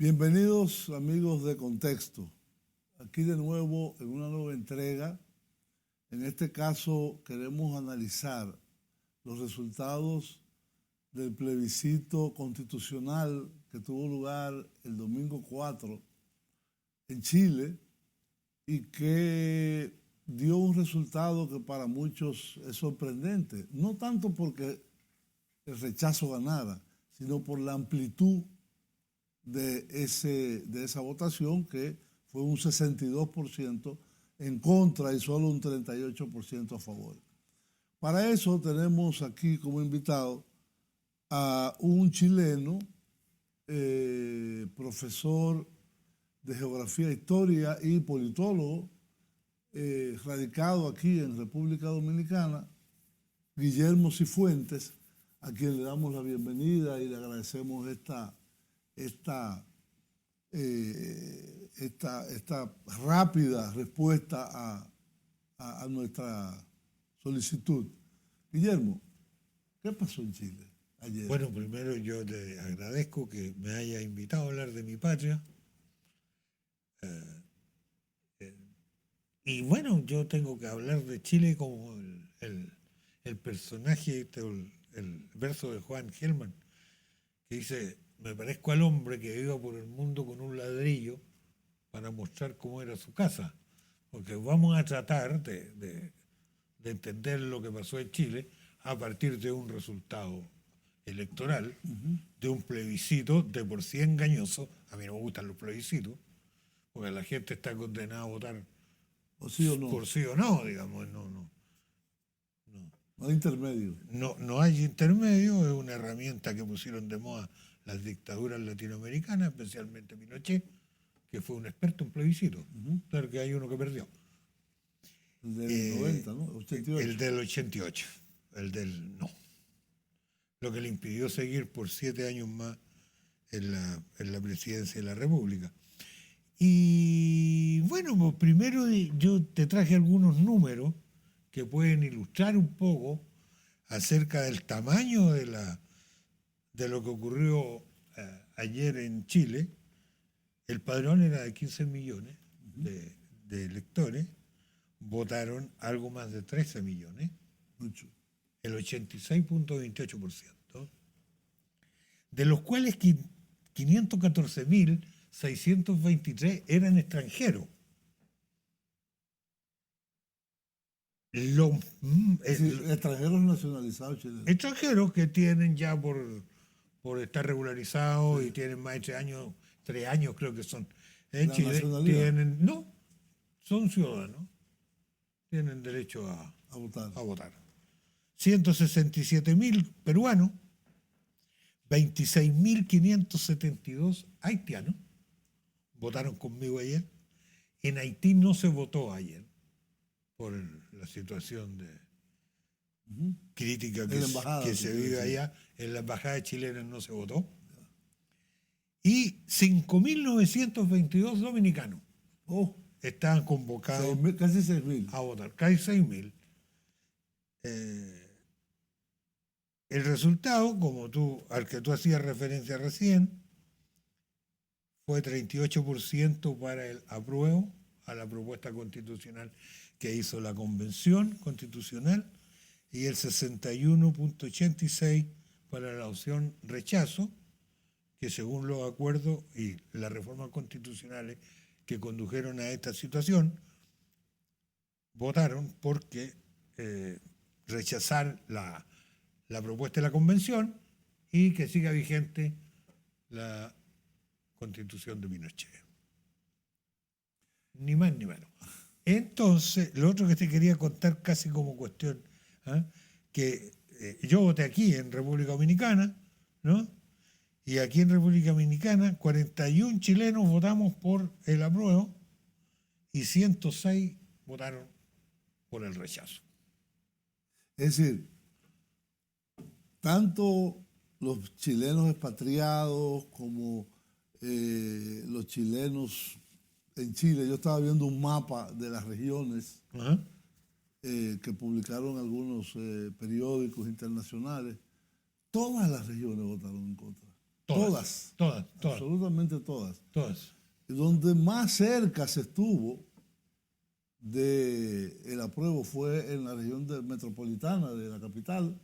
Bienvenidos amigos de Contexto. Aquí de nuevo en una nueva entrega. En este caso queremos analizar los resultados del plebiscito constitucional que tuvo lugar el domingo 4 en Chile y que dio un resultado que para muchos es sorprendente. No tanto porque el rechazo ganara, sino por la amplitud de esa votación, que fue un 62% en contra y solo un 38% a favor. Para eso tenemos aquí como invitado a un chileno, profesor de Geografía e Historia y politólogo, radicado aquí en República Dominicana, Guillermo Cifuentes, a quien le damos la bienvenida y le agradecemos esta rápida respuesta a nuestra solicitud. Guillermo, ¿qué pasó en Chile ayer? Bueno, primero yo te agradezco que me haya invitado a hablar de mi patria. Y bueno, yo tengo que hablar de Chile como el personaje, el verso de Juan Gelman, que dice: me parezco al hombre que iba por el mundo con un ladrillo para mostrar cómo era su casa. Porque vamos a tratar de entender lo que pasó en Chile a partir de un resultado electoral, de un plebiscito de por sí engañoso. A mí no me gustan los plebiscitos, porque la gente está condenada a votar ¿O sí o no? por sí o no, digamos. No hay intermedio. No hay intermedio, es una herramienta que pusieron de moda las dictaduras latinoamericanas, especialmente Pinochet, que fue un experto en plebiscito. Claro que hay uno que perdió. El del 90, ¿no? 88. El del 88, el del no. Lo que le impidió seguir por 7 años más en la presidencia de la República. Y bueno, pues primero yo te traje algunos números que pueden ilustrar un poco acerca del tamaño de lo que ocurrió ayer en Chile. El padrón era de 15 millones de electores, votaron algo más de 13 millones, Mucho. el 86.28%, de los cuales 514.623 eran extranjeros. Extranjeros nacionalizados chilenos. Extranjeros que tienen ya por estar regularizados y tienen más de 3 años creo que son en ¿La Chile, nacionalidad? no, son ciudadanos, tienen derecho a votar. 167.000 peruanos, 26.572 haitianos votaron conmigo ayer. En Haití no se votó ayer por la situación crítica que se vive allá. En la embajada chilena no se votó. Y 5.922 dominicanos estaban convocados casi 6.000 a votar, casi 6.000. El resultado, al que tú hacías referencia recién, fue 38% para el apruebo a la propuesta constitucional que hizo la Convención Constitucional y el 61.86% para la opción rechazo, que según los acuerdos y las reformas constitucionales que condujeron a esta situación, votaron porque rechazar la propuesta de la Convención y que siga vigente la Constitución de Pinochet. Ni más ni menos. Entonces, lo otro que te quería contar casi como cuestión, que yo voté aquí en República Dominicana, ¿no? Y aquí en República Dominicana 41 chilenos votamos por el apruebo y 106 votaron por el rechazo. Es decir, tanto los chilenos expatriados como los chilenos en Chile, yo estaba viendo un mapa de las regiones que publicaron algunos periódicos internacionales, todas las regiones votaron en contra. Todas. Todas. Absolutamente todas. Todas. Y donde más cerca se estuvo del apruebo fue en la región metropolitana de la capital,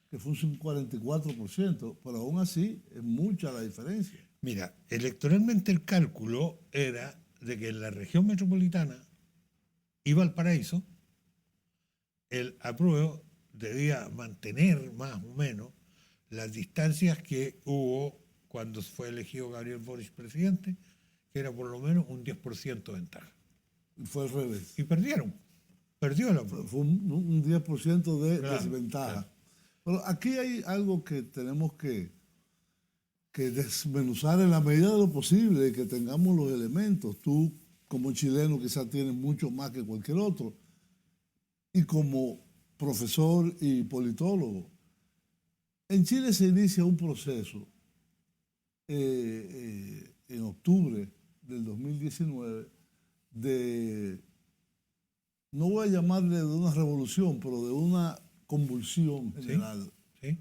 que fue un 44%, pero aún así es mucha la diferencia. Mira, electoralmente el cálculo era de que en la región metropolitana y Valparaíso el apruebo debía mantener más o menos las distancias que hubo cuando fue elegido Gabriel Boric presidente, que era por lo menos un 10% de ventaja. Y fue al revés. Y perdieron. Perdió el apruebo. Fue un 10% de Claro, desventaja. claro. Pero aquí hay algo que tenemos que desmenuzar en la medida de lo posible, que tengamos los elementos. Tú, como chileno, quizás tienes mucho más que cualquier otro. Y como profesor y politólogo, en Chile se inicia un proceso en octubre del 2019 de, no voy a llamarle de una revolución, pero de una convulsión general, ¿Sí?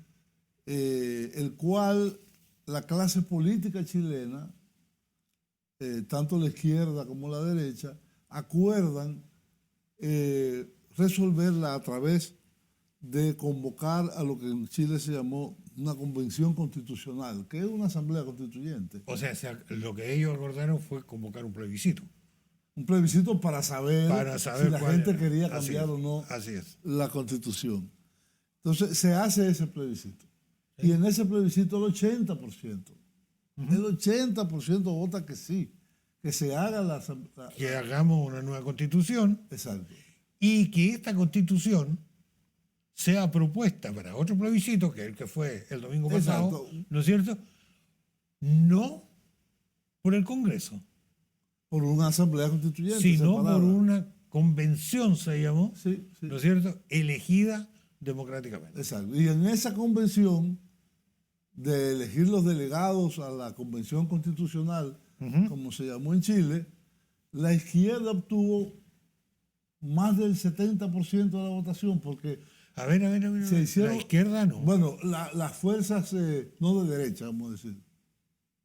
el cual la clase política chilena, tanto la izquierda como la derecha, acuerdan resolverla a través de convocar a lo que en Chile se llamó una convención constitucional, que es una asamblea constituyente. O sea, lo que ellos acordaron fue convocar un plebiscito. Un plebiscito para saber si la gente era. quería Así cambiar es, o no así es. la constitución. Entonces se hace ese plebiscito. Y en ese plebiscito el 80%, el 80% vota que sí, que se haga que hagamos una nueva constitución. Exacto. Y que esta constitución sea propuesta para otro plebiscito, que es el que fue el domingo pasado, Exacto. ¿no es cierto? No por el Congreso, Por una asamblea constituyente. sino separada. por una convención, se llamó, Sí, sí. ¿no es cierto?, elegida democráticamente. Exacto. Y en esa convención de elegir los delegados a la convención constitucional, como se llamó en Chile, la izquierda obtuvo más del 70% de la votación, porque A ver, se hicieron, la izquierda no. bueno, las fuerzas no de derecha, vamos a decir.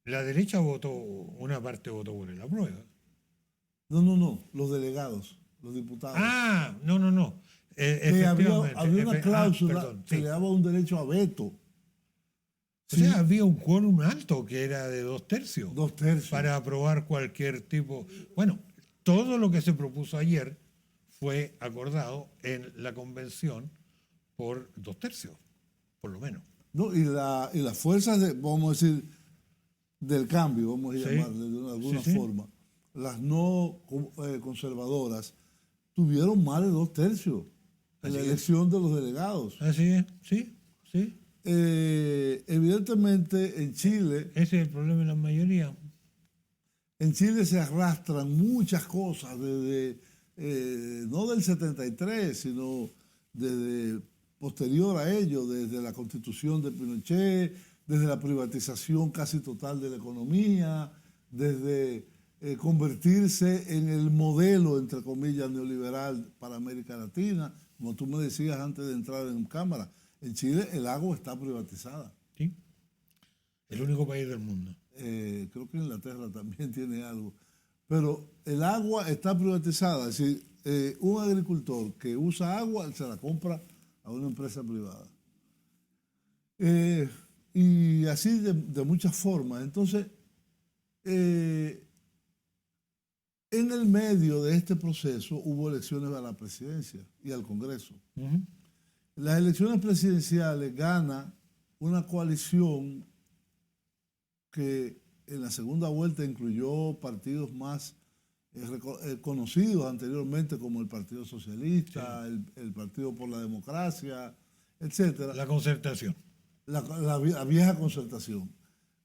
La derecha votó, una parte votó por el apruebo. No, los delegados, los diputados. Ah, no. Que había una cláusula perdón, que sí. le daba un derecho a veto. O Sí, sea, había un quórum alto que era de 2/3 2/3. para aprobar cualquier tipo. Bueno, todo lo que se propuso ayer fue acordado en la convención por 2/3, por lo menos. ¿No? Y las fuerzas, vamos a decir, del cambio, vamos a Sí. llamarle de alguna Sí. forma, las no conservadoras, tuvieron más de 2/3 en Así la es. elección de los delegados. Así es, sí. Evidentemente en Chile Ese es el problema de la mayoría. se arrastran muchas cosas desde, no del 73, sino desde posterior a ello, desde la constitución de Pinochet, desde la privatización casi total de la economía, desde convertirse en el modelo, entre comillas, neoliberal para América Latina. Como tú me decías antes de entrar en cámara, en Chile el agua está privatizada. ¿Sí? El único país del mundo. Creo que Inglaterra también tiene algo. Pero el agua está privatizada. Es decir, un agricultor que usa agua se la compra a una empresa privada. Y así de muchas formas. Entonces, en el medio de este proceso hubo elecciones a la presidencia y al Congreso. Las elecciones presidenciales gana una coalición que en la segunda vuelta incluyó partidos más conocidos anteriormente, como el Partido Socialista, el Partido por la Democracia, etcétera. La concertación. La vieja concertación,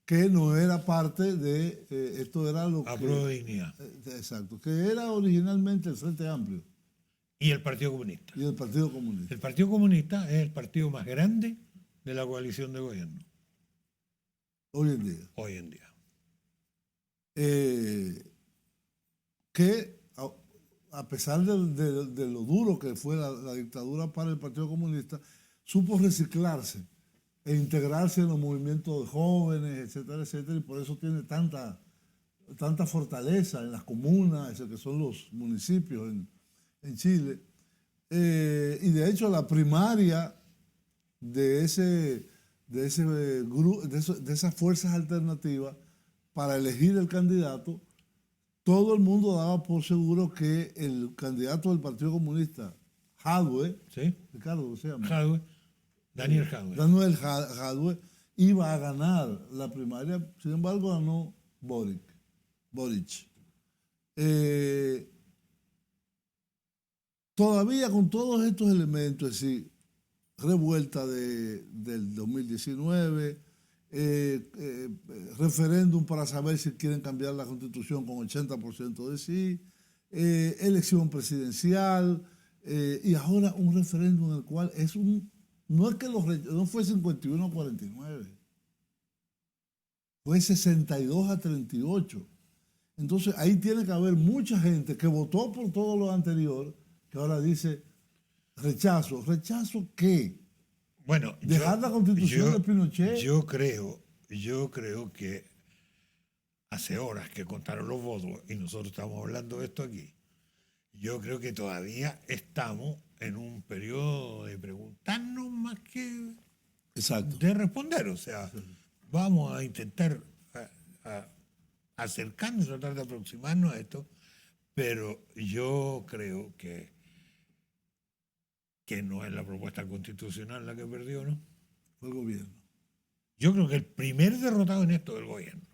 que no era parte de, esto era lo Apruebo dignidad. exacto, que era originalmente el Frente Amplio Y el Partido Comunista. y el Partido Comunista. El Partido Comunista es el partido más grande de la coalición de gobierno Hoy en día. hoy en día. Que a pesar de lo duro que fue la dictadura para el Partido Comunista, supo reciclarse e integrarse en los movimientos de jóvenes, etcétera, etcétera, y por eso tiene tanta fortaleza en las comunas, que son los municipios en Chile. Y de hecho la primaria de esas fuerzas alternativas para elegir el candidato, todo el mundo daba por seguro que el candidato del Partido Comunista, Jadwe, ¿Sí? Ricardo, ¿cómo se llama? Jadwe, Daniel Jadwe. Daniel Jadwe iba a ganar la primaria, sin embargo ganó Boric. Todavía con todos estos elementos, es decir, revuelta del 2019, referéndum para saber si quieren cambiar la constitución con 80% de sí, elección presidencial, y ahora un referéndum en el cual no fue 51-49, fue 62-38. Entonces ahí tiene que haber mucha gente que votó por todo lo anterior, que ahora dice rechazo. ¿Rechazo qué? Bueno, dejar la constitución de Pinochet. Yo creo que hace horas que contaron los votos y nosotros estamos hablando de esto aquí. Yo creo que todavía estamos en un periodo de preguntarnos más que Exacto. de responder. O sea, vamos a intentar acercarnos, tratar de aproximarnos a esto, pero yo creo que no es la propuesta constitucional la que perdió, ¿no? Fue el gobierno. Yo creo que el primer derrotado en esto es el gobierno.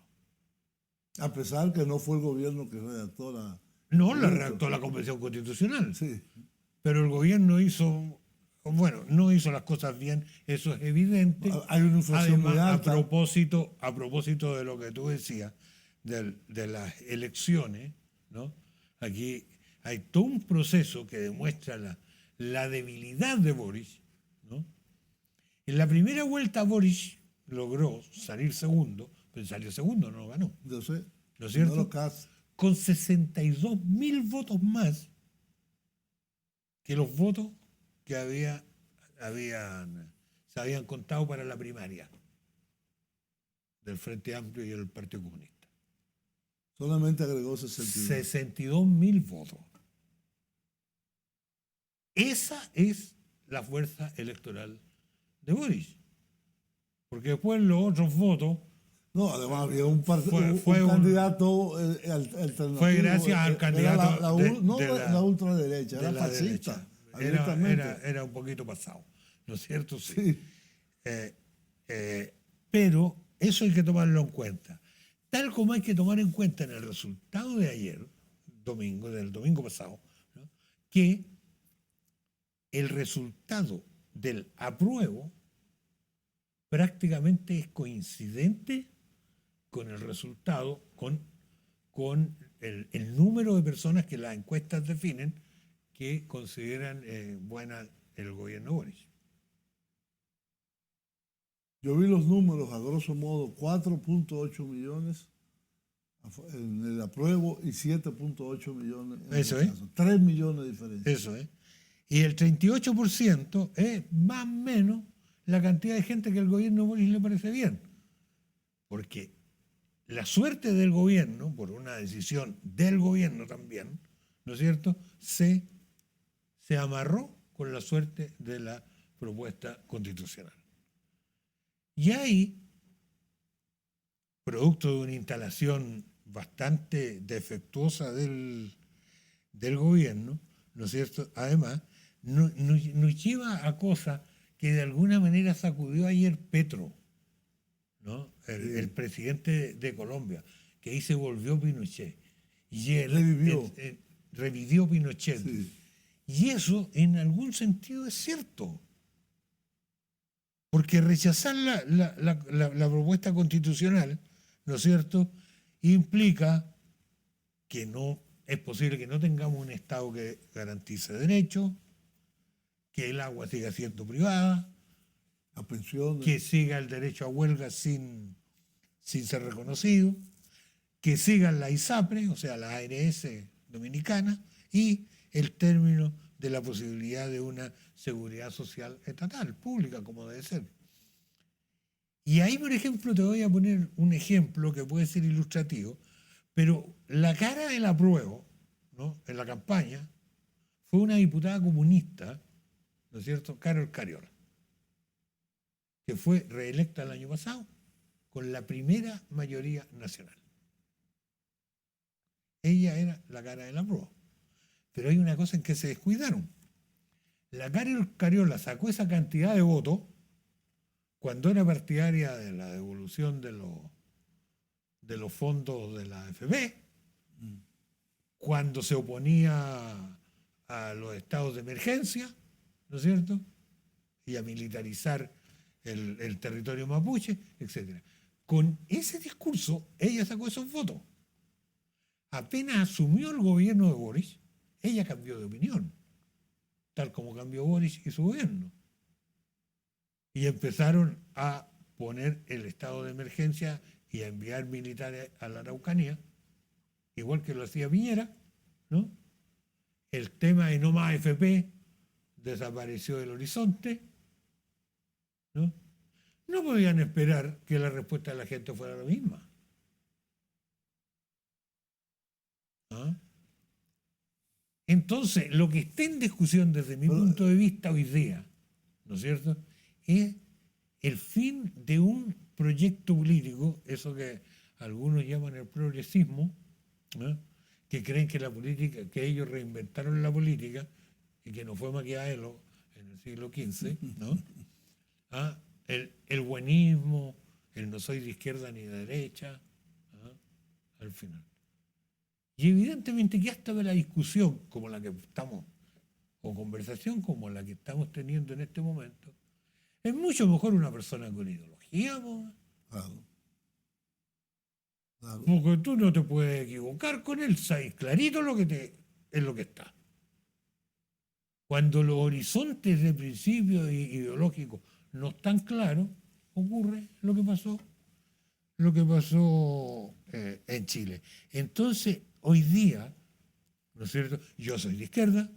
A pesar que no fue el gobierno que redactó la... No, la redactó la Convención Constitucional. Sí. Pero el gobierno no hizo las cosas bien, eso es evidente. Hay una inflación muy alta. A propósito de lo que tú decías, de las elecciones, ¿no? Aquí hay todo un proceso que demuestra la debilidad de Boric, ¿no? En la primera vuelta Boric logró salir segundo, pero salió segundo, no lo ganó. Yo sé. ¿No es cierto? No lo caso. Con 62.000 votos más que los votos que se habían contado para la primaria del Frente Amplio y el Partido Comunista. Solamente agregó 62.000 votos. Esa es la fuerza electoral de Boric. Porque después los otros votos... No, además había un candidato alternativo. Fue gracias al candidato la ultraderecha, era fascista. Era un poquito pasado, ¿no es cierto? Sí. Pero eso hay que tomarlo en cuenta. Tal como hay que tomar en cuenta en el resultado de ayer, del domingo pasado, ¿no? Que el resultado del apruebo prácticamente es coincidente con el resultado, con el número de personas que las encuestas definen que consideran buena el gobierno Boric. Yo vi los números, a grosso modo, 4.8 millones en el apruebo y 7.8 millones en Eso el caso. 3 millones de diferencia. Eso es. Y el 38% es más o menos la cantidad de gente que el gobierno Boric le parece bien. Porque la suerte del gobierno, por una decisión del gobierno también, ¿no es cierto?, se amarró con la suerte de la propuesta constitucional. Y ahí, producto de una instalación bastante defectuosa del gobierno, ¿no es cierto?, además, nos lleva a cosas que de alguna manera sacudió ayer Petro, ¿no? El presidente de Colombia, que ahí se volvió Pinochet. Y él revivió Pinochet. Sí. Y eso, en algún sentido, es cierto. Porque rechazar la propuesta constitucional, ¿no es cierto?, implica que no es posible que no tengamos un Estado que garantice derechos, que el agua siga siendo privada, la pensión, que siga el derecho a huelga sin ser reconocido, que sigan la ISAPRE, o sea, la ARS dominicana, y el término de la posibilidad de una seguridad social estatal, pública, como debe ser. Y ahí, por ejemplo, te voy a poner un ejemplo que puede ser ilustrativo, pero la cara del apruebo, ¿no?, en la campaña fue una diputada comunista, ¿no es cierto?, Carol Cariola, que fue reelecta el año pasado con la primera mayoría nacional. Ella era la cara del apruebo. Pero hay una cosa en que se descuidaron. La Carol Cariola sacó esa cantidad de votos cuando era partidaria de la devolución de los fondos de la AFP, cuando se oponía a los estados de emergencia, ¿no es cierto?, y a militarizar el territorio mapuche, etc. Con ese discurso, ella sacó esos votos. Apenas asumió el gobierno de Boris, ella cambió de opinión, tal como cambió Boris y su gobierno. Y empezaron a poner el estado de emergencia y a enviar militares a la Araucanía, igual que lo hacía Piñera, ¿no? El tema de no más AFP desapareció del horizonte, ¿no? No podían esperar que la respuesta de la gente fuera la misma. ¿Ah? Entonces, lo que está en discusión desde mi punto de vista hoy día, ¿no es cierto?, es el fin de un proyecto político, eso que algunos llaman el progresismo, ¿no?, que creen que la política, que ellos reinventaron la política y que no fue Maquiavelo en el siglo XV, ¿no? ¿Ah? El buenismo, el no soy de izquierda ni de derecha, ¿ah?, al final. Y evidentemente que hasta la discusión como la que estamos, o conversación como la que estamos teniendo en este momento, es mucho mejor una persona con ideología, ¿no? Claro. Claro. Porque tú no te puedes equivocar con él, sabes clarito es lo que está. Cuando los horizontes de principios ideológicos no están claros, ocurre lo que pasó en Chile. Entonces, hoy día, ¿no es cierto?, yo soy de izquierda,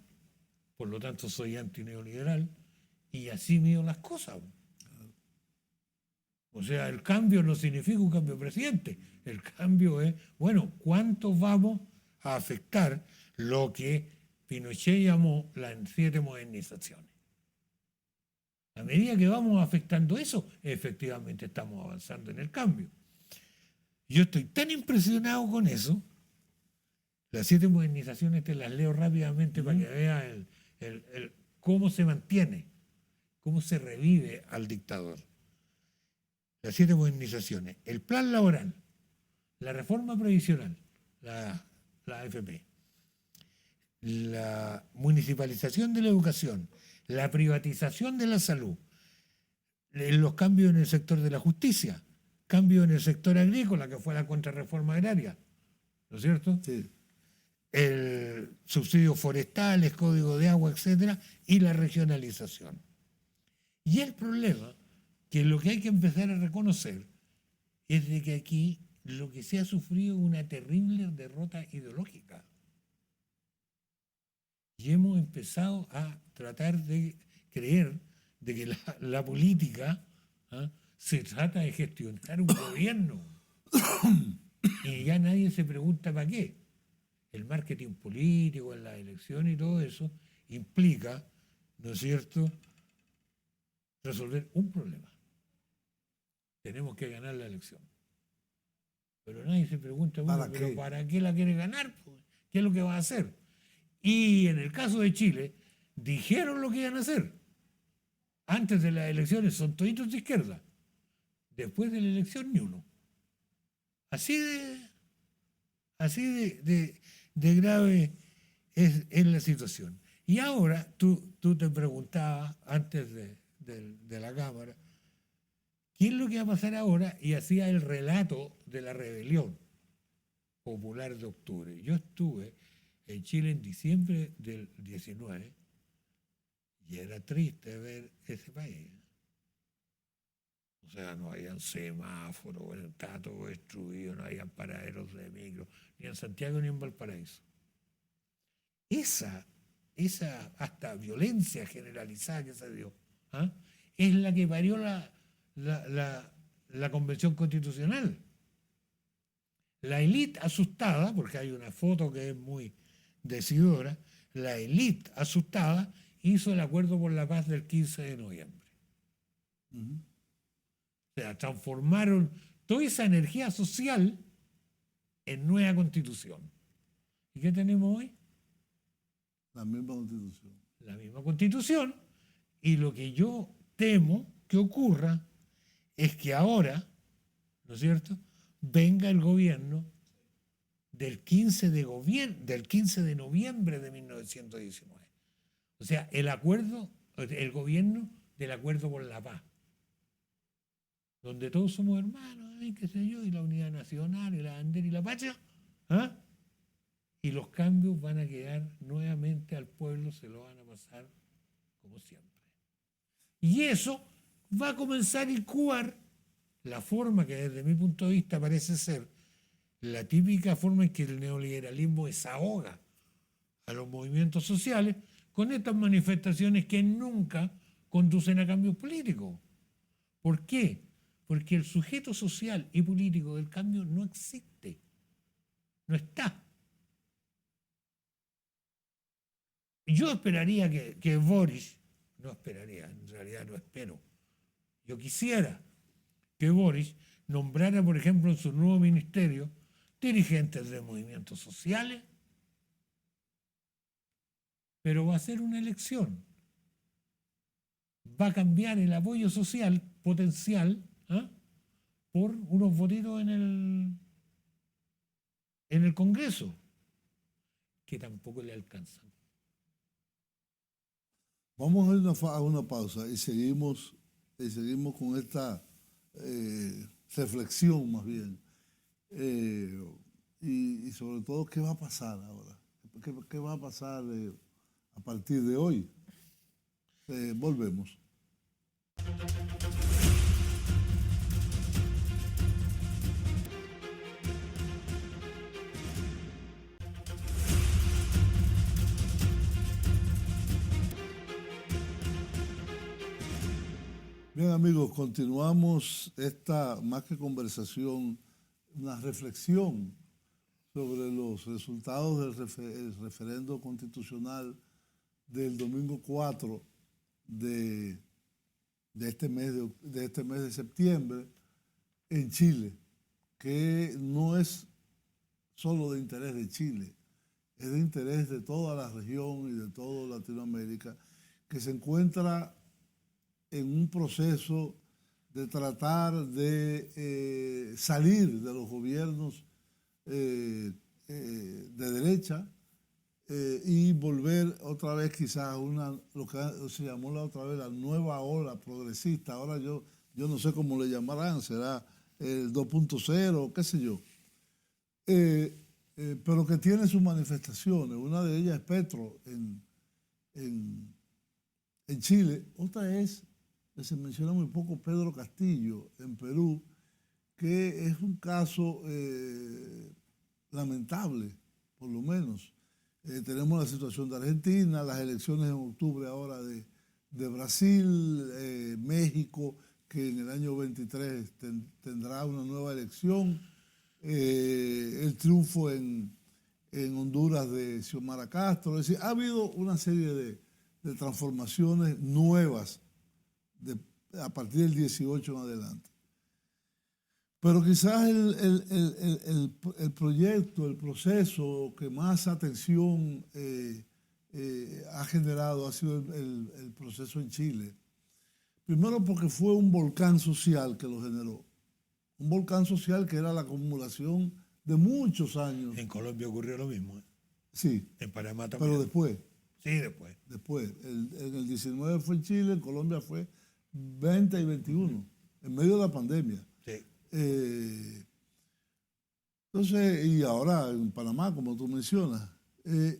por lo tanto soy antineoliberal, y así mido las cosas. O sea, el cambio no significa un cambio de presidente. El cambio es, bueno, ¿cuántos vamos a afectar lo que Pinochet llamó las 7 modernizaciones? A medida que vamos afectando eso, efectivamente estamos avanzando en el cambio. Yo estoy tan impresionado con eso. Las 7 modernizaciones te las leo rápidamente para que veas cómo se mantiene, cómo se revive al dictador. Las 7 modernizaciones: el plan laboral, la reforma previsional, la AFP, la municipalización de la educación, la privatización de la salud, los cambios en el sector de la justicia, cambios en el sector agrícola, que fue la contrarreforma agraria, ¿no es cierto? Sí. El subsidios forestales, código de agua, etcétera, y la regionalización. Y el problema, que lo que hay que empezar a reconocer, es de que aquí lo que se ha sufrido es una terrible derrota ideológica. Y hemos empezado a tratar de creer de que la política, ¿ah?, se trata de gestionar un gobierno. Y ya nadie se pregunta para qué. El marketing político, en las elecciones y todo eso, implica, ¿no es cierto?, resolver un problema. Tenemos que ganar la elección. Pero nadie se pregunta, bueno, ¿Para qué? ¿para qué la quiere ganar? ¿Qué es lo que va a hacer? Y en el caso de Chile, dijeron lo que iban a hacer. Antes de las elecciones son toditos de izquierda. Después de la elección, ni uno. Así de grave es la situación. Y ahora, tú te preguntabas antes de la Cámara, ¿qué es lo que va a pasar ahora? Y hacía el relato de la rebelión popular de octubre. Yo estuve en Chile en diciembre del 19 y era triste ver ese país. O sea, no habían semáforos, bueno, estaba todo destruido, no habían paraderos de micro, ni en Santiago ni en Valparaíso. Esa hasta violencia generalizada que se dio, ¿ah?, es la que parió la Convención Constitucional. La élite asustada, porque hay una foto que es muy decidora, la élite asustada hizo el acuerdo por la paz del 15 de noviembre. Ujú. O sea, transformaron toda esa energía social en nueva constitución. ¿Y qué tenemos hoy? La misma constitución. La misma constitución. Y lo que yo temo que ocurra es que ahora, ¿no es cierto?, venga el gobierno del 15 de noviembre de 1919. O sea, el gobierno del acuerdo por la paz, donde todos somos hermanos, qué sé yo, y la unidad nacional, y la bandera y la patria, ¿ah? Y los cambios van a quedar nuevamente al pueblo, se lo van a pasar como siempre. Y eso va a comenzar a incubar la forma que desde mi punto de vista parece ser la típica forma en que el neoliberalismo desahoga a los movimientos sociales con estas manifestaciones que nunca conducen a cambios políticos. ¿Por qué? Porque el sujeto social y político del cambio no existe, no está. Yo esperaría que Boris, no esperaría, en realidad no espero, yo quisiera que Boris nombrara, por ejemplo, en su nuevo ministerio, dirigentes de movimientos sociales, pero va a ser una elección. Va a cambiar el apoyo social potencial, ¿ah?, por unos votitos en el Congreso, que tampoco le alcanzan. Vamos a ir a una pausa y seguimos con esta reflexión más bien. Y sobre todo, ¿qué va a pasar ahora? ¿Qué va a pasar a partir de hoy? Volvemos. Bien, amigos, continuamos esta, más que conversación, una reflexión sobre los resultados del referendo constitucional del domingo 4 de este mes de septiembre en Chile, que no es solo de interés de Chile, es de interés de toda la región y de toda Latinoamérica, que se encuentra en un proceso de tratar de salir de los gobiernos de derecha y volver otra vez quizás a lo que se llamó la otra vez la nueva ola progresista. Ahora yo no sé cómo le llamarán, será el 2.0, qué sé yo. Pero que tiene sus manifestaciones. Una de ellas es Petro en Chile, otra es, se menciona muy poco, Pedro Castillo en Perú, que es un caso lamentable, por lo menos. Tenemos la situación de Argentina, las elecciones en octubre ahora de Brasil, México, que en el año 23 tendrá una nueva elección, el triunfo en Honduras de Xiomara Castro. Es decir, ha habido una serie de transformaciones nuevas a partir del 18 en adelante. Pero quizás el proyecto, el proceso que más atención ha generado ha sido el proceso en Chile. Primero porque fue un volcán social que lo generó. Un volcán social que era la acumulación de muchos años. En Colombia ocurrió lo mismo, ¿eh? Sí. En Panamá también. Pero después. Sí, después. Después. En el 19 fue en Chile, en Colombia fue 20 y 21, en medio de la pandemia. Sí. Entonces, y ahora en Panamá, como tú mencionas, el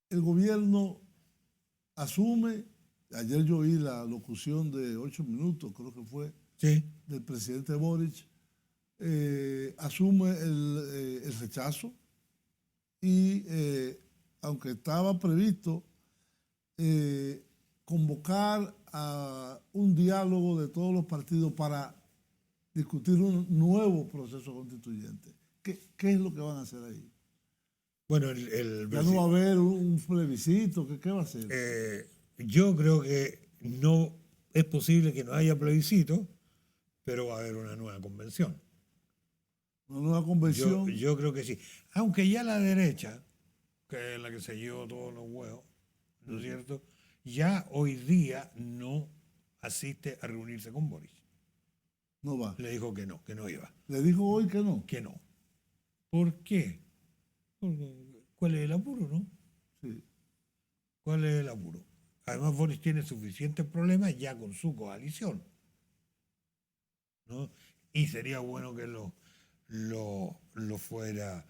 gobierno asume, ayer yo oí la locución de 8 minutos, creo que fue, Sí. del presidente Boric, asume el rechazo y aunque estaba previsto convocar a un diálogo de todos los partidos para discutir un nuevo proceso constituyente. ¿Qué es lo que van a hacer ahí? Bueno, ya no va a haber un plebiscito. ¿Qué va a hacer? Yo creo que no es posible que no haya plebiscito, pero va a haber una nueva convención. ¿Una nueva convención? Yo creo que sí. Aunque ya la derecha, que es la que se llevó todos los huevos, ¿no es cierto?, ya hoy día no asiste a reunirse con Boris. No va. Le dijo que no iba. ¿Le dijo hoy que no? Que no. ¿Por qué? ¿Cuál es el apuro, no? Sí. ¿Cuál es el apuro? Además, Boris tiene suficientes problemas ya con su coalición, ¿no? Y sería bueno que lo fuera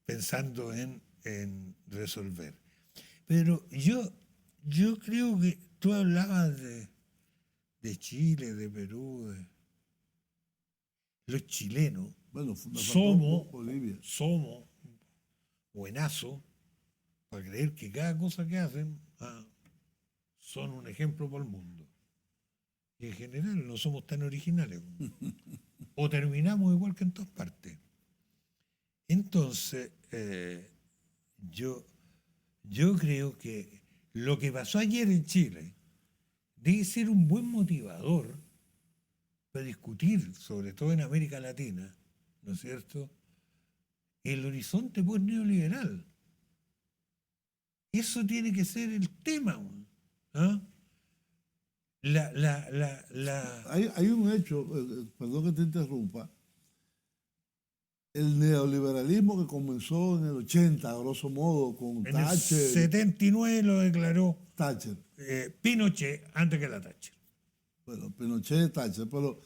pensando en resolver. Pero yo creo que tú hablabas de Chile, de Perú, de los chilenos. Bueno, somos Bolivia. buenazos para creer que cada cosa que hacen son un ejemplo para el mundo. Y en general no somos tan originales. O terminamos igual que en todas partes. Entonces, yo creo que lo que pasó ayer en Chile debe ser un buen motivador para discutir, sobre todo en América Latina, ¿no es cierto?, el horizonte post-neoliberal. Eso tiene que ser el tema. ¿Ah? Hay un hecho, perdón que te interrumpa. El neoliberalismo que comenzó en el 80, a grosso modo, con en Thatcher. En el 79 lo declaró Thatcher. Pinochet antes que la Thatcher. Bueno, Pinochet, Thatcher, pero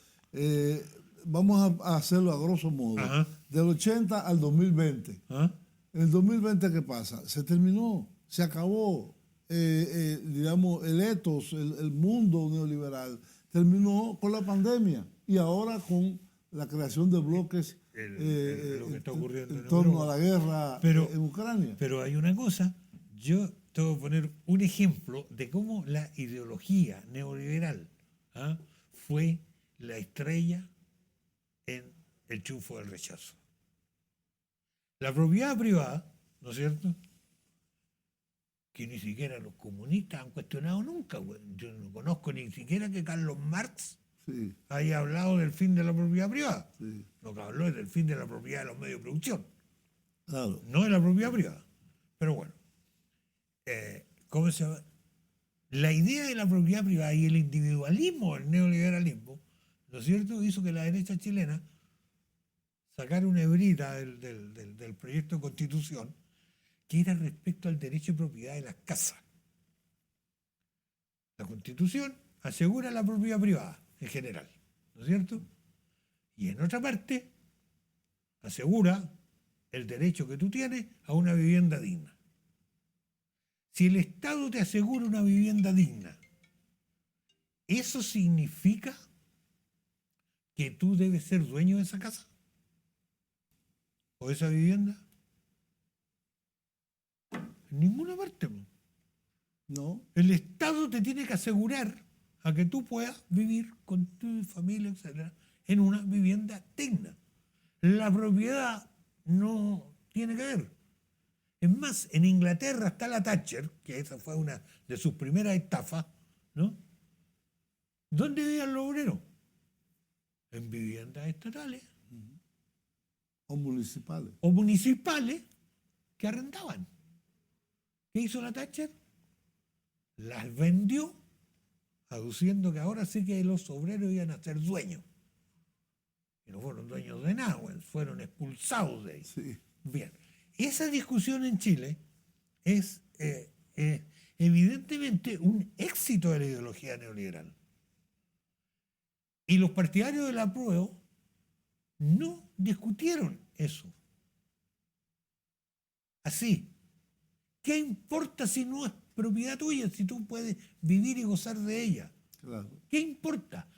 vamos a hacerlo a grosso modo. Ajá. Del 80 al 2020. ¿Ah? En el 2020, ¿qué pasa? Se terminó, se acabó, digamos, el etos, el mundo neoliberal, terminó con la pandemia y ahora con la creación de bloques lo que está ocurriendo en torno Europa. a la guerra en Ucrania. Pero hay una cosa, yo te voy a poner un ejemplo de cómo la ideología neoliberal fue la estrella en el triunfo del rechazo. La propiedad privada, ¿no es cierto?, que ni siquiera los comunistas han cuestionado nunca. Yo no conozco ni siquiera que Carlos Marx haya hablado del fin de la propiedad privada. Sí. Lo que habló es del fin de la propiedad de los medios de producción. Claro. No de la propiedad privada. Pero bueno, ¿cómo se llama? La idea de la propiedad privada y el individualismo, el neoliberalismo, ¿no es cierto?, hizo que la derecha chilena sacara una hebrita del proyecto de constitución que era respecto al derecho de propiedad de las casas. La Constitución asegura la propiedad privada en general, ¿no es cierto? Y en otra parte asegura el derecho que tú tienes a una vivienda digna. Si el Estado te asegura una vivienda digna, ¿eso significa que tú debes ser dueño de esa casa? ¿O de esa vivienda? En ninguna parte. No. El Estado te tiene que asegurar a que tú puedas vivir con tu familia, etcétera, en una vivienda digna. La propiedad no tiene que ver. Es más, en Inglaterra está la Thatcher, que esa fue una de sus primeras estafas, ¿no? ¿Dónde vivían los obreros? En viviendas estatales. O municipales. O municipales que arrendaban. ¿Qué hizo la Thatcher? Las vendió, aduciendo que ahora sí que los obreros iban a ser dueños. Y no fueron dueños de nada, fueron expulsados de ahí. Sí. Bien. Esa discusión en Chile es evidentemente un éxito de la ideología neoliberal. Y los partidarios del apruebo no discutieron eso. Así. ¿Qué importa si no es propiedad tuya, si tú puedes vivir y gozar de ella? Claro. ¿Qué importa?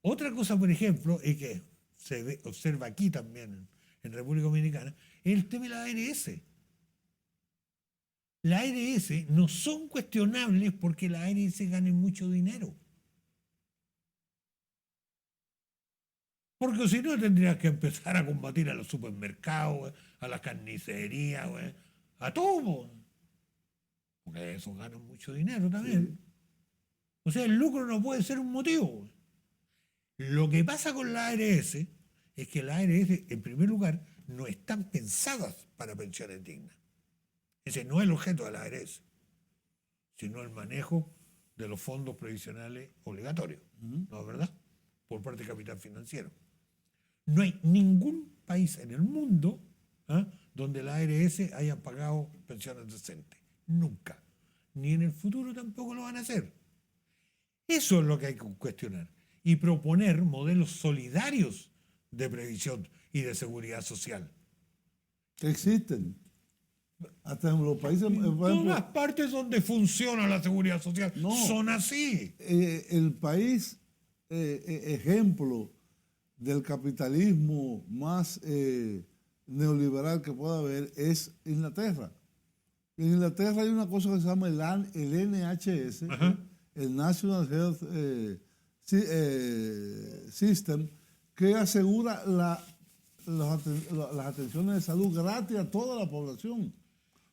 Otra cosa, por ejemplo, y que se observa aquí también en República Dominicana, es el tema de la ARS. las ARS no son cuestionables porque las ARS ganen mucho dinero. Porque si no tendrías que empezar a combatir a los supermercados, a las carnicerías, a todo. Porque esos ganan mucho dinero también. Sí. O sea, el lucro no puede ser un motivo. Lo que pasa con la ARS es que las ARS, en primer lugar, no están pensadas para pensiones dignas. Ese no es el objeto de la ARS, sino el manejo de los fondos previsionales obligatorios, ¿no es verdad? Por parte del capital financiero. No hay ningún país en el mundo donde las ARS hayan pagado pensiones decentes. Nunca. Ni en el futuro tampoco lo van a hacer. Eso es lo que hay que cuestionar. Y proponer modelos solidarios de previsión y de seguridad social. Que existen. Hasta en los países, por En ejemplo, todas partes donde funciona la seguridad social No. son así. el país ejemplo del capitalismo más neoliberal que pueda haber es Inglaterra. En Inglaterra hay una cosa que se llama el NHS, Ajá. el National Health System, que asegura las atenciones de salud gratis a toda la población.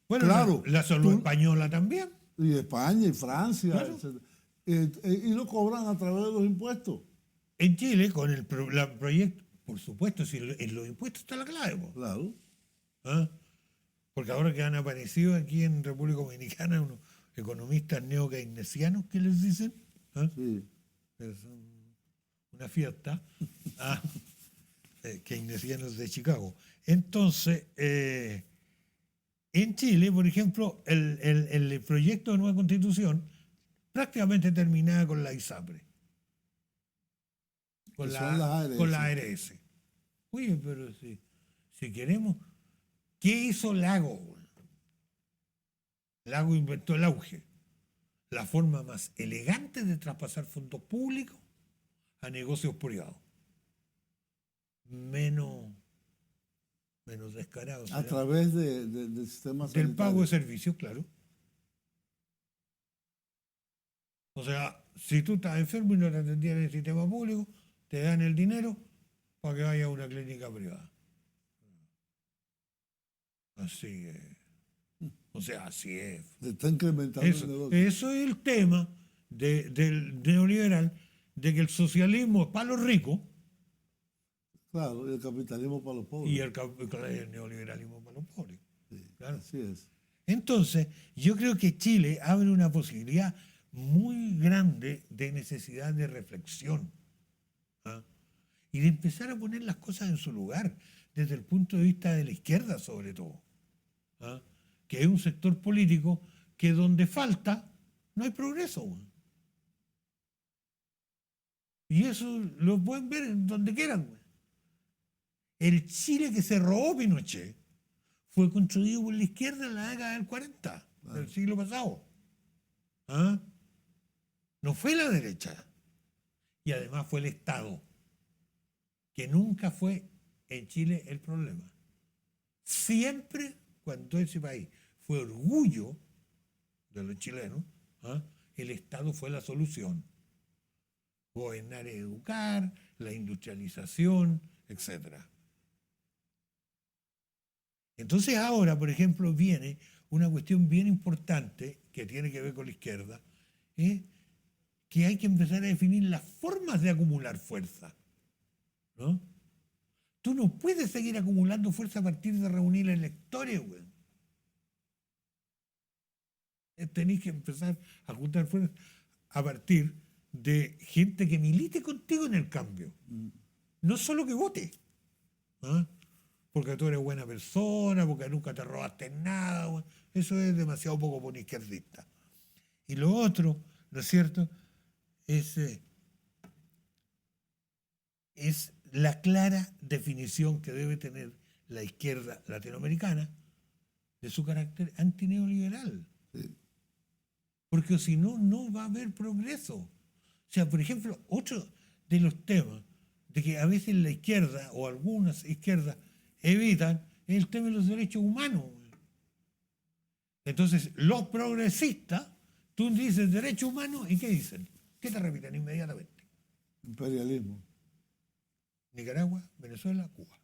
Bueno, Claro, la salud tú- española también. Y España y Francia, Claro. etcétera. Y lo cobran a través de los impuestos. En Chile, con el proyecto, por supuesto, si en los impuestos está la clave. Po. Claro. ¿Ah? Porque ahora que han aparecido aquí en República Dominicana unos economistas neo-keynesianos, ¿qué les dicen? ¿Ah? Sí. Es una fiesta. Ah, keynesianos de Chicago. Entonces, en Chile, por ejemplo, el proyecto de nueva constitución prácticamente terminaba con la ISAPRE. Con Que la, son las ARS. con la ARS. Oye, pero si queremos, ¿qué hizo Lago? Lago inventó el auge. La forma más elegante de traspasar fondos públicos a negocios privados. Menos descarados. A través del sistema Del sanitario. pago de servicios, claro. O sea, si tú estás enfermo y no te atendían en el sistema público, te dan el dinero para que vayas a una clínica privada. Así es. O sea, así es. Se está incrementando el negocio. Eso es el tema del neoliberal, de que el socialismo es para los ricos Claro, y el capitalismo para los pobres. y el neoliberalismo para los pobres. Sí, Claro. así es. Entonces, yo creo que Chile abre una posibilidad muy grande de necesidad de reflexión. ¿Ah? Y de empezar a poner las cosas en su lugar, desde el punto de vista de la izquierda sobre todo. ¿Ah? Que es un sector político que donde falta no hay progreso. güey. Y eso lo pueden ver en donde quieran. güey. El Chile que se robó Pinochet fue construido por la izquierda en la década del 40, del siglo pasado. ¿Ah? No fue la derecha. Y además fue el Estado, que nunca fue en Chile el problema. Siempre cuando ese país fue orgullo de los chilenos, ¿ah? El Estado fue la solución. Gobernar y educar, la industrialización, etc. Entonces ahora, por ejemplo, viene una cuestión bien importante que tiene que ver con la izquierda, que hay que empezar a definir las formas de acumular fuerza. ¿No? Tú no puedes seguir acumulando fuerza a partir de reunir electores, güey. Tenés que empezar a juntar fuerza a partir de gente que milite contigo en el cambio. No solo que vote. ¿Ah? Porque tú eres buena persona, porque nunca te robaste nada. Güey. Eso es demasiado poco por un izquierdista. Y lo otro, ¿no es cierto?, es la clara definición que debe tener la izquierda latinoamericana de su carácter antineoliberal. Sí. Porque si no, no va a haber progreso. O sea, por ejemplo, otro de los temas de que a veces la izquierda o algunas izquierdas evitan es el tema de los derechos humanos. Entonces, los progresistas, tú dices derechos humanos, ¿y qué dicen? ¿Qué te repiten inmediatamente? Imperialismo. Nicaragua, Venezuela, Cuba.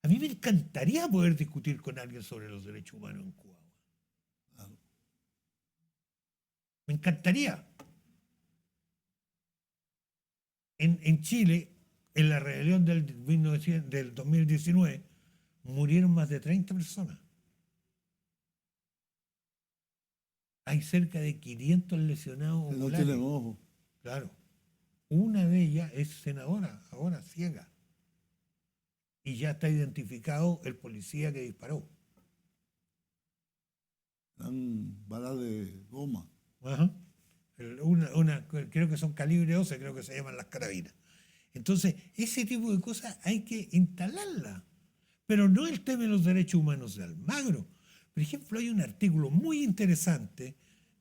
A mí me encantaría poder discutir con alguien sobre los derechos humanos en Cuba. Claro. Me encantaría. En Chile, en la rebelión del 2019, murieron más de 30 personas. Hay cerca de 500 lesionados Que no oculares. tienen ojo. Claro. Una de ellas es senadora, ahora ciega. Y ya está identificado el policía que disparó. Dan balas de goma. Ajá. Creo que son calibre 12, creo que se llaman las carabinas. Entonces, ese tipo de cosas hay que instalarlas. Pero no el tema de los derechos humanos de Almagro. Por ejemplo, hay un artículo muy interesante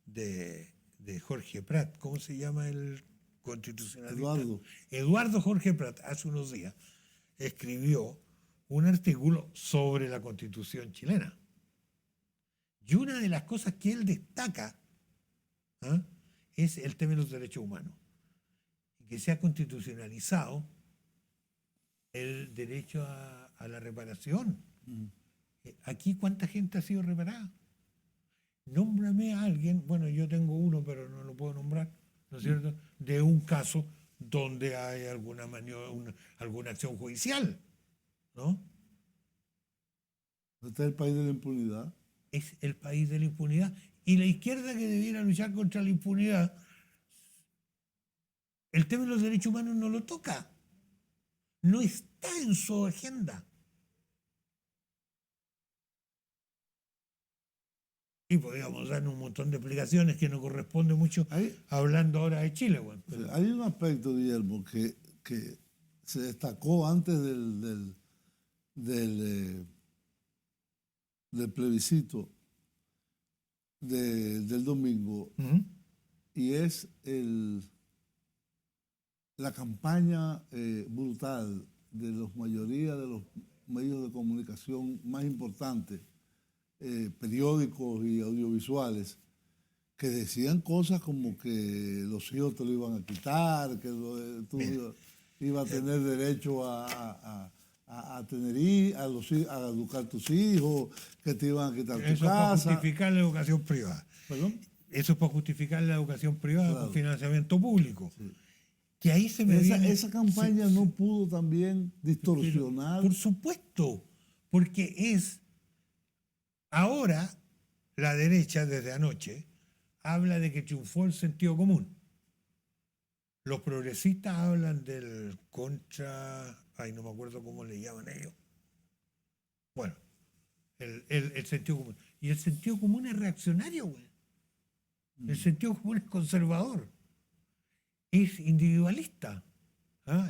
de Jorge Prat. ¿Cómo se llama el constitucionalista? Eduardo Jorge Prat, hace unos días, escribió un artículo sobre la Constitución chilena. Y una de las cosas que él destaca es el tema de los derechos humanos. Y que se ha constitucionalizado el derecho a la reparación. Aquí, ¿cuánta gente ha sido reparada? Nómbrame a alguien, bueno, yo tengo uno, pero no lo puedo nombrar, ¿no es cierto?, de un caso donde hay alguna acción judicial, ¿no? Este es el país de la impunidad. Es el país de la impunidad. Y la izquierda, que debiera luchar contra la impunidad, el tema de los derechos humanos no lo toca. No está en su agenda. Y podríamos dar un montón de explicaciones que no corresponde mucho hablando ahora de Chile. Bueno, pero... Hay un aspecto, Guillermo, que se destacó antes del plebiscito del domingo, y es la campaña brutal de la mayoría de los medios de comunicación más importantes, periódicos y audiovisuales, que decían cosas como que los hijos te lo iban a quitar, que tú ibas a tener derecho a educar tus hijos, que te iban a quitar tu casa. Eso es para justificar la educación privada. ¿Perdón? Eso es para justificar la educación privada, claro, con financiamiento público. Sí. Que ahí se me esa campaña no pudo también distorsionar. Por supuesto, porque es ahora la derecha desde anoche habla de que triunfó el sentido común. Los progresistas hablan del no me acuerdo cómo le llaman ellos. Bueno, el sentido común. Y el sentido común es reaccionario, güey. El sentido común es conservador. Es individualista.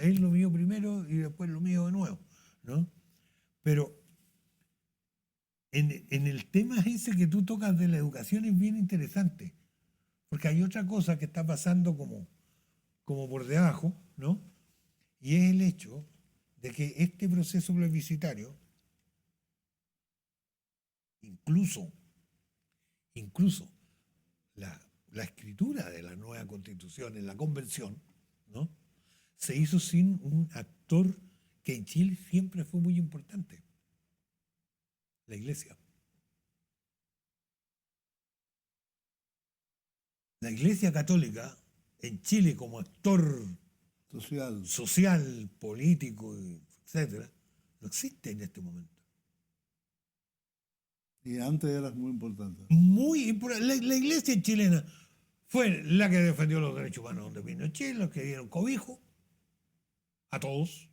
Es lo mío primero y después lo mío de nuevo, ¿no? Pero en el tema ese que tú tocas de la educación es bien interesante, porque hay otra cosa que está pasando como por debajo, ¿no? Y es el hecho de que este proceso plebiscitario, incluso la escritura de la nueva Constitución en la Convención, ¿no?, se hizo sin un actor que en Chile siempre fue muy importante: la Iglesia. La Iglesia Católica en Chile, como actor social, político, etcétera, no existe en este momento. Y antes era muy importante. La Iglesia chilena fue la que defendió los derechos humanos donde vino Chile, los que dieron cobijo a todos.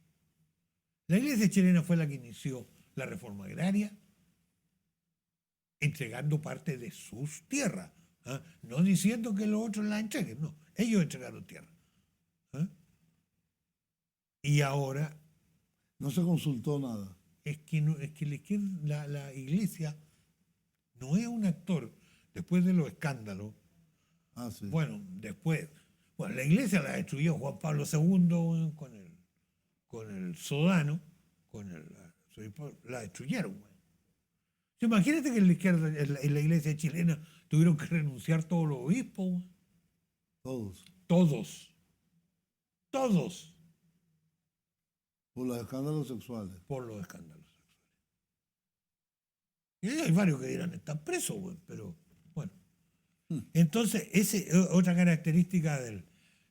La Iglesia chilena fue la que inició la reforma agraria, entregando parte de sus tierras. No diciendo que los otros la entreguen, no, ellos entregaron tierra. Y ahora... No se consultó nada. Es que la Iglesia no es un actor después de los escándalos. Sí. Bueno, la Iglesia la destruyó Juan Pablo II con el Sodano, la destruyeron. Imagínate que en la izquierda, en la iglesia chilena, tuvieron que renunciar todos los obispos. Todos. Todos. Todos. Por los escándalos sexuales. Por los escándalos sexuales. Y hay varios que dirán, están presos, güey, pero bueno. Entonces, esa es otra característica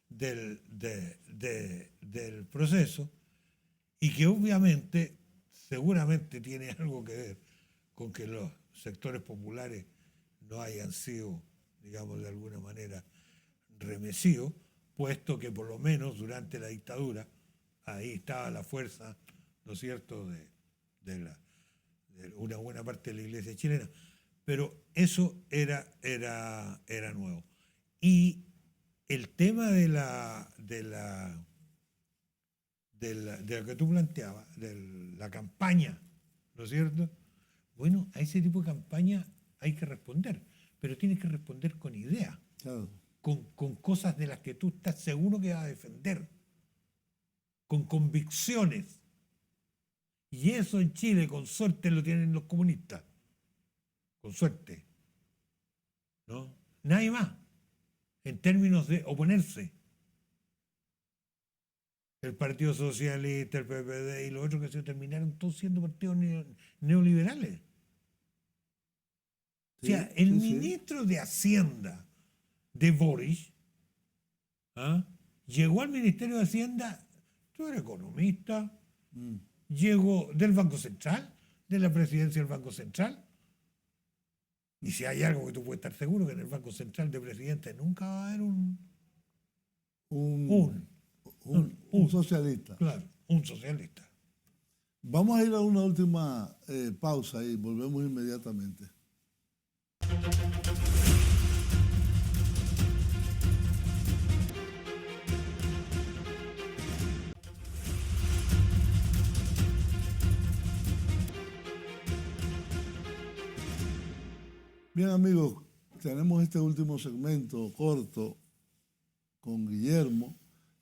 del proceso, y que obviamente, seguramente tiene algo que ver con que los sectores populares no hayan sido, digamos, de alguna manera remecidos, puesto que por lo menos durante la dictadura ahí estaba la fuerza, ¿no es cierto?, de una buena parte de la iglesia chilena. Pero eso era nuevo. Y el tema de lo que tú planteabas, de la campaña, ¿no es cierto? Bueno, a ese tipo de campaña hay que responder, pero tienes que responder con ideas, Claro. con cosas de las que tú estás seguro que vas a defender, con convicciones. Y eso en Chile, con suerte, lo tienen los comunistas. Con suerte. ¿No? Nadie más. En términos de oponerse. El Partido Socialista, el PPD y los otros que se terminaron todos siendo partidos neoliberales. Sí, o sea, el sí, ministro de Hacienda de Boris llegó al Ministerio de Hacienda, tú eres economista, llegó del Banco Central, de la presidencia del Banco Central. Y si hay algo que tú puedes estar seguro, que en el Banco Central de presidente nunca va a haber un socialista. Claro, un socialista. Vamos a ir a una última pausa y volvemos inmediatamente. Bien, amigos, tenemos este último segmento corto con Guillermo,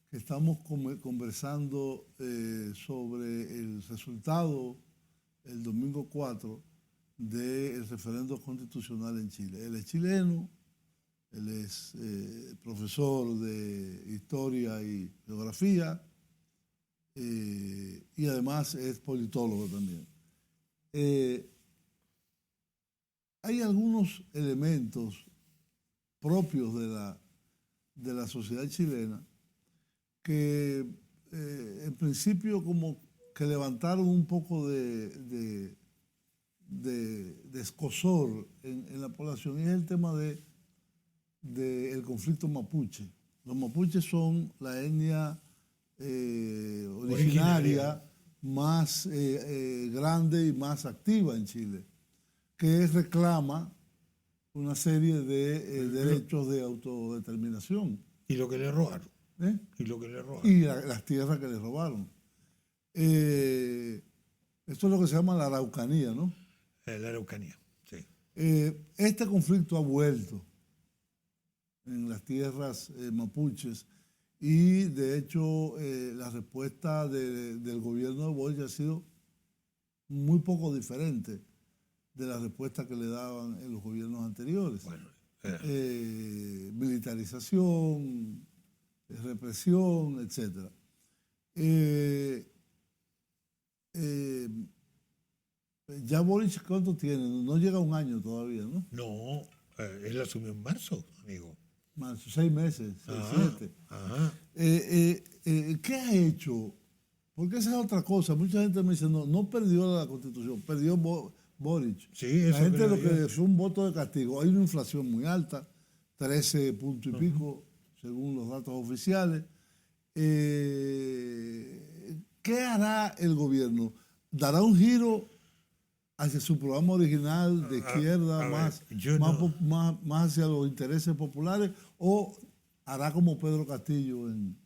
que estamos conversando sobre el resultado el domingo 4 del referendo constitucional en Chile. Él es chileno, él es profesor de historia y geografía y además es politólogo también. Hay algunos elementos propios de la sociedad chilena que en principio como que levantaron un poco de escozor en la población, y es el tema del conflicto mapuche. Los mapuches son la etnia originaria más grande y más activa en Chile, que reclama una serie de derechos de autodeterminación. Y lo que le robaron. ¿Eh? Y lo que le robaron. Y las tierras que le robaron. Esto es lo que se llama la Araucanía, ¿no? La Araucanía, sí. Este conflicto ha vuelto en las tierras mapuches, y de hecho la respuesta del gobierno de Boric ha sido muy poco diferente de la respuesta que le daban en los gobiernos anteriores. Bueno, militarización, represión, etc. Ya Boric, ¿cuánto tiene? No llega a un año todavía, ¿no? No, él asumió en marzo, amigo. Marzo, 6 meses, 7. Ajá. ¿Qué ha hecho? Porque esa es otra cosa. Mucha gente me dice, no perdió la Constitución, perdió Boric. Sí, eso la gente creo lo yo. que fue un voto de castigo. Hay una inflación muy alta, 13 puntos y pico, según los datos oficiales. ¿Qué hará el gobierno? ¿Dará un giro hacia su programa original de izquierda, más hacia los intereses populares, o hará como Pedro Castillo en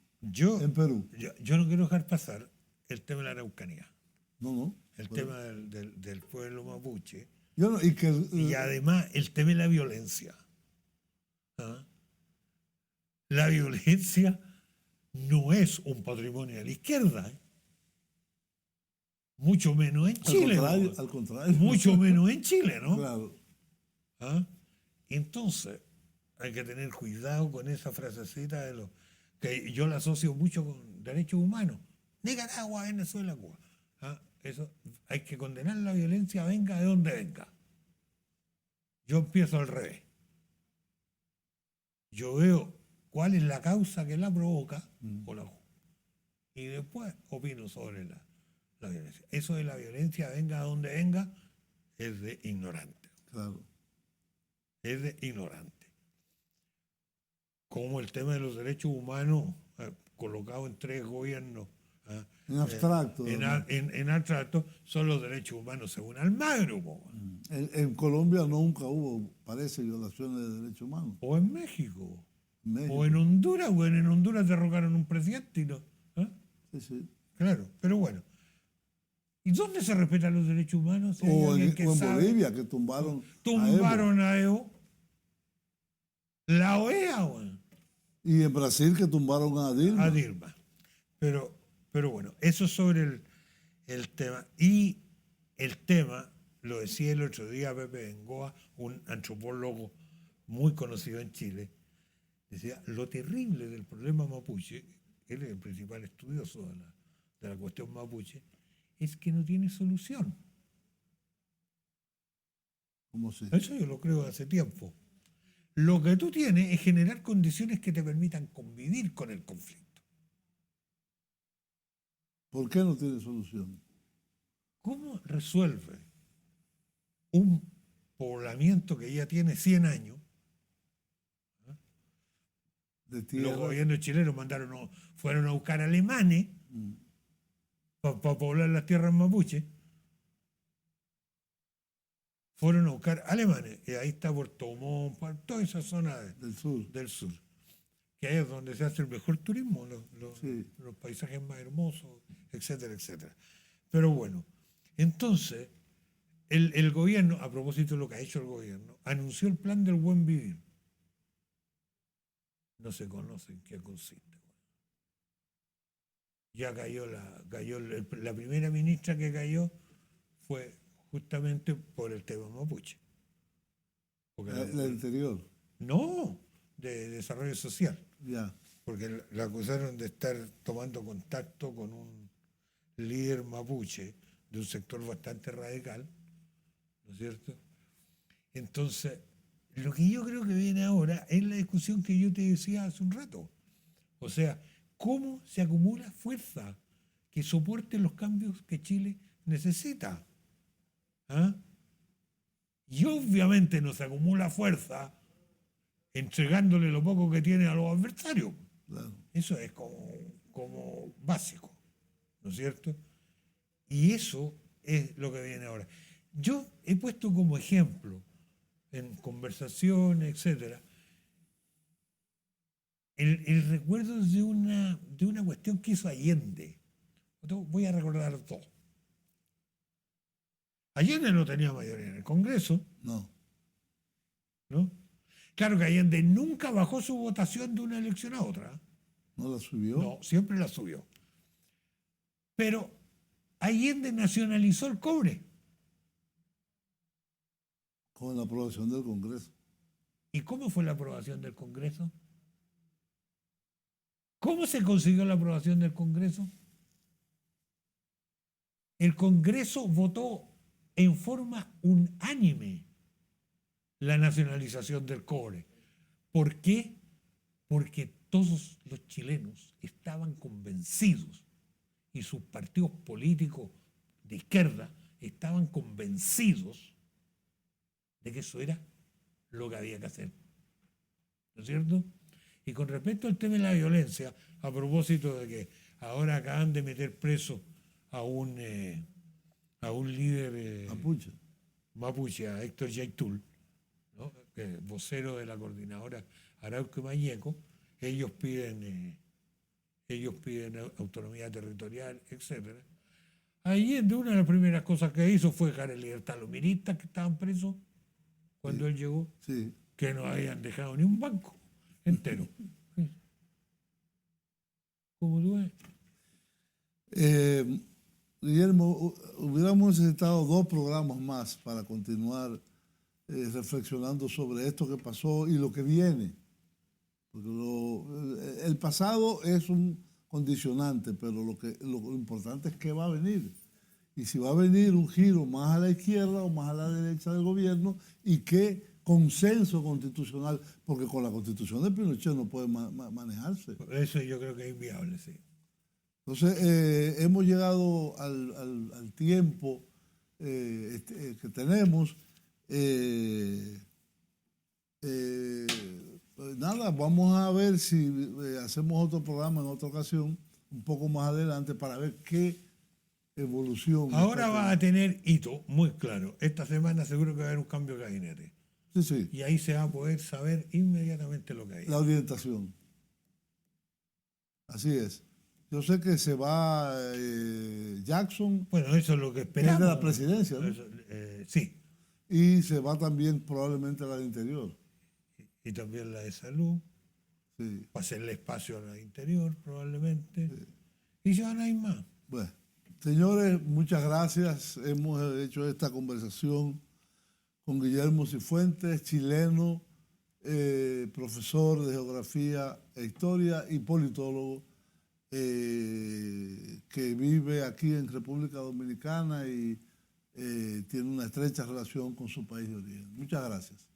Perú? Yo no quiero dejar pasar el tema de la Araucanía. No. El tema del pueblo mapuche. Y Además el tema de la violencia. La violencia no es un patrimonio de la izquierda. mucho menos en Chile. Al contrario. Mucho menos en Chile, ¿no? Claro. ¿Ah? Entonces, hay que tener cuidado con esa frasecita de lo que yo la asocio mucho con derechos humanos. Nicaragua, Venezuela, Cuba. ¿Ah? Eso, hay que condenar la violencia, venga de donde venga. Yo empiezo al revés. Yo veo cuál es la causa que la provoca y después opino sobre la violencia. Eso de la violencia, venga de donde venga, es de ignorante. Claro. Es de ignorante. Como el tema de los derechos humanos colocado en 3 gobiernos. En abstracto. En abstracto son los derechos humanos según Almagro. En Colombia nunca hubo, parece, violaciones de derechos humanos. O en México. México. O en Honduras. Bueno, en Honduras derrocaron un presidente y no. Sí, sí. Claro, pero bueno. ¿Y dónde se respetan los derechos humanos? Si o en Bolivia, que tumbaron a Evo. La OEA, bueno. Y en Brasil, que tumbaron a Dilma. A Dilma. Pero bueno, eso sobre el tema. Y el tema, lo decía el otro día Pepe Bengoa, un antropólogo muy conocido en Chile, decía, lo terrible del problema mapuche, él es el principal estudioso de la cuestión mapuche, es que no tiene solución. ¿Cómo se? Eso yo lo creo hace tiempo. Lo que tú tienes es generar condiciones que te permitan convivir con el conflicto. ¿Por qué no tiene solución? ¿Cómo resuelve un poblamiento que ya tiene 100 años? Los gobiernos chilenos fueron a buscar alemanes para poblar las tierras mapuche. Fueron a buscar alemanes, y ahí está Puerto Montt, toda esa zona del sur, que es donde se hace el mejor turismo, los paisajes más hermosos, etcétera, etcétera. Pero bueno, entonces, el gobierno, a propósito de lo que ha hecho el gobierno, anunció el plan del buen vivir. No se conoce en qué consiste. Ya cayó la primera ministra que cayó fue justamente por el tema mapuche. ¿La anterior? No, de desarrollo social. Ya. Porque la acusaron de estar tomando contacto con un líder mapuche de un sector bastante radical, ¿no es cierto? Entonces, lo que yo creo que viene ahora es la discusión que yo te decía hace un rato. O sea, ¿cómo se acumula fuerza que soporte los cambios que Chile necesita? ¿Ah? Y obviamente no se acumula fuerza entregándole lo poco que tiene a los adversarios. Claro. Eso es como básico, ¿no es cierto? Y eso es lo que viene ahora. Yo he puesto como ejemplo en conversaciones, etcétera, el recuerdo de una cuestión que hizo Allende. Voy a recordar dos. Allende no tenía mayoría en el Congreso. No. Claro que Allende nunca bajó su votación de una elección a otra. ¿No la subió? No, siempre la subió. Pero Allende nacionalizó el cobre. Con la aprobación del Congreso. ¿Y cómo fue la aprobación del Congreso? ¿Cómo se consiguió la aprobación del Congreso? El Congreso votó en forma unánime la nacionalización del cobre. ¿Por qué? Porque todos los chilenos estaban convencidos y sus partidos políticos de izquierda estaban convencidos de que eso era lo que había que hacer. ¿No es cierto? Y con respecto al tema de la violencia, a propósito de que ahora acaban de meter preso a un líder mapuche, a Héctor Yaitul, ¿no? Que es vocero de la coordinadora Arauco y Mañeco, ellos piden autonomía territorial, etc. Allende, una de las primeras cosas que hizo fue dejar en libertad a los ministros que estaban presos cuando él llegó, que no habían dejado ni un banco entero. ¿Cómo tú ves? Guillermo, hubiéramos necesitado 2 programas más para continuar reflexionando sobre esto que pasó y lo que viene. Porque el pasado es un condicionante, pero lo importante es qué va a venir. Y si va a venir un giro más a la izquierda o más a la derecha del gobierno y qué consenso constitucional, porque con la constitución de Pinochet no puede manejarse. Eso yo creo que es inviable, sí. Entonces, hemos llegado al tiempo que tenemos. Pues nada, vamos a ver si hacemos otro programa en otra ocasión, un poco más adelante, para ver qué evolución. Ahora va a tener hito muy claro. Esta semana seguro que va a haber un cambio de gabinete. Sí, sí. Y ahí se va a poder saber inmediatamente lo que hay. La orientación. Así es. Yo sé que se va Jackson. Bueno, eso es lo que esperamos. Es de la presidencia, ¿no? Eso, sí. Y se va también probablemente la del interior. Y también la de salud. Sí. Va a hacerle espacio a la de interior, probablemente. Sí. Y ya no hay más. Bueno, señores, muchas gracias. Hemos hecho esta conversación con Guillermo Cifuentes, chileno, profesor de geografía e historia y politólogo, que vive aquí en República Dominicana y tiene una estrecha relación con su país de origen. Muchas gracias.